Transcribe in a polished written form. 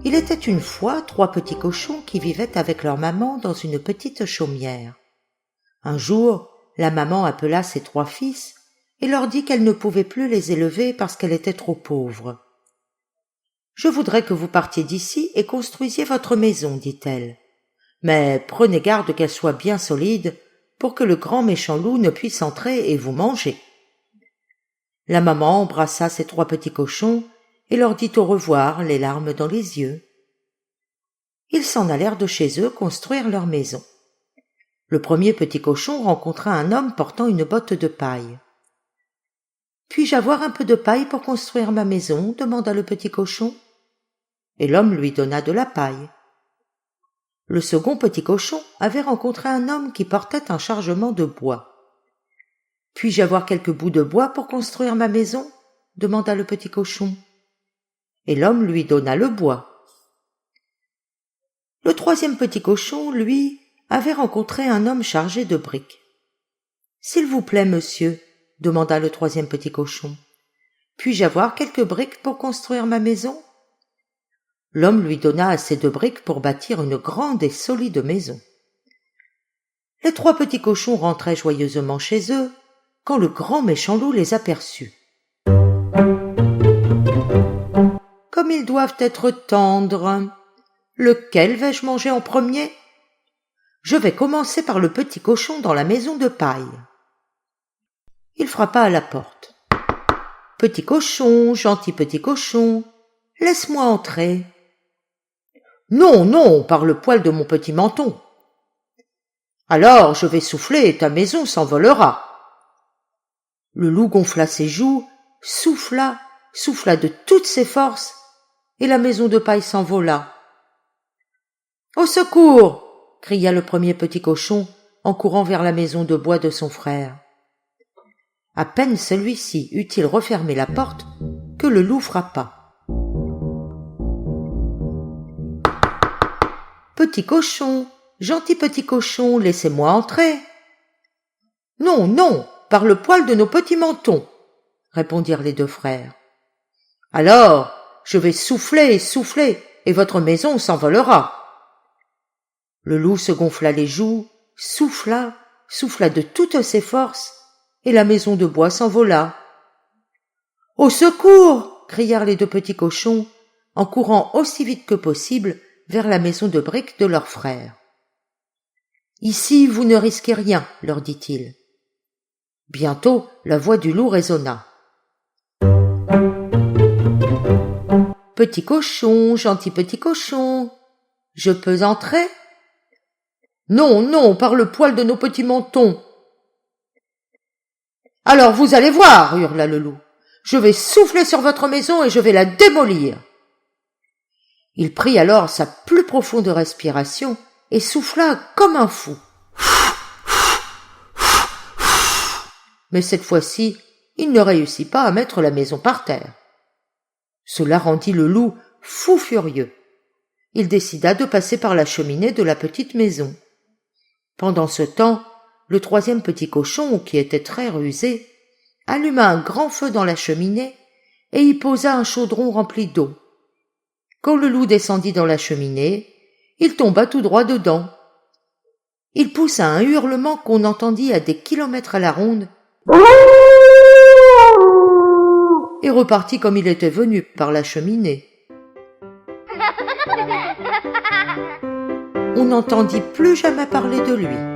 Il était une fois 3 petits cochons qui vivaient avec leur maman dans une petite chaumière. Un jour, la maman appela ses 3 fils et leur dit qu'elle ne pouvait plus les élever parce qu'elle était trop pauvre. « Je voudrais que vous partiez d'ici et construisiez votre maison, dit-elle. Mais prenez garde qu'elle soit bien solide pour que le grand méchant loup ne puisse entrer et vous manger. » La maman embrassa ses 3 petits cochons et leur dit au revoir, les larmes dans les yeux. Ils s'en allèrent de chez eux construire leur maison. Le premier petit cochon rencontra un homme portant une botte de paille. « Puis-je avoir un peu de paille pour construire ma maison ?» demanda le petit cochon. Et l'homme lui donna de la paille. Le second petit cochon avait rencontré un homme qui portait un chargement de bois. « Puis-je avoir quelques bouts de bois pour construire ma maison ?» demanda le petit cochon. Et l'homme lui donna le bois. Le troisième petit cochon, lui, avait rencontré un homme chargé de briques. « S'il vous plaît, monsieur, » demanda le troisième petit cochon, « puis-je avoir quelques briques pour construire ma maison ?» L'homme lui donna assez de briques pour bâtir une grande et solide maison. Les 3 petits cochons rentraient joyeusement chez eux quand le grand méchant loup les aperçut. « Comme ils doivent être tendres, lequel vais-je manger en premier ? Je vais commencer par le petit cochon dans la maison de paille. » Il frappa à la porte. « Petit cochon, gentil petit cochon, laisse-moi entrer. »« Non, non, par le poil de mon petit menton. »« Alors je vais souffler et ta maison s'envolera. » Le loup gonfla ses joues, souffla de toutes ses forces, et la maison de paille s'envola. « Au secours !» cria le premier petit cochon en courant vers la maison de bois de son frère. À peine celui-ci eut-il refermé la porte que le loup frappa. « Petit cochon, gentil petit cochon, laissez-moi entrer. »« Non, non, par le poil de nos petits mentons, » répondirent les 2 frères. « Alors, je vais souffler, et votre maison s'envolera. » Le loup se gonfla les joues, souffla de toutes ses forces, et la maison de bois s'envola. « Au secours !» crièrent les 2 petits cochons, en courant aussi vite que possible vers la maison de briques de leur frère. « Ici, vous ne risquez rien, » leur dit-il. Bientôt, la voix du loup résonna. « Petit cochon, gentil petit cochon, je peux entrer ? » « Non, non, par le poil de nos petits mentons. »« Alors vous allez voir, » hurla le loup, « je vais souffler sur votre maison et je vais la démolir. » Il prit alors sa plus profonde respiration et souffla comme un fou. Mais cette fois-ci, il ne réussit pas à mettre la maison par terre. Cela rendit le loup fou furieux. Il décida de passer par la cheminée de la petite maison. Pendant ce temps, le troisième petit cochon, qui était très rusé, alluma un grand feu dans la cheminée et y posa un chaudron rempli d'eau. Quand le loup descendit dans la cheminée, il tomba tout droit dedans. Il poussa un hurlement qu'on entendit à des kilomètres à la ronde et repartit comme il était venu par la cheminée. On n'entendit plus jamais parler de lui.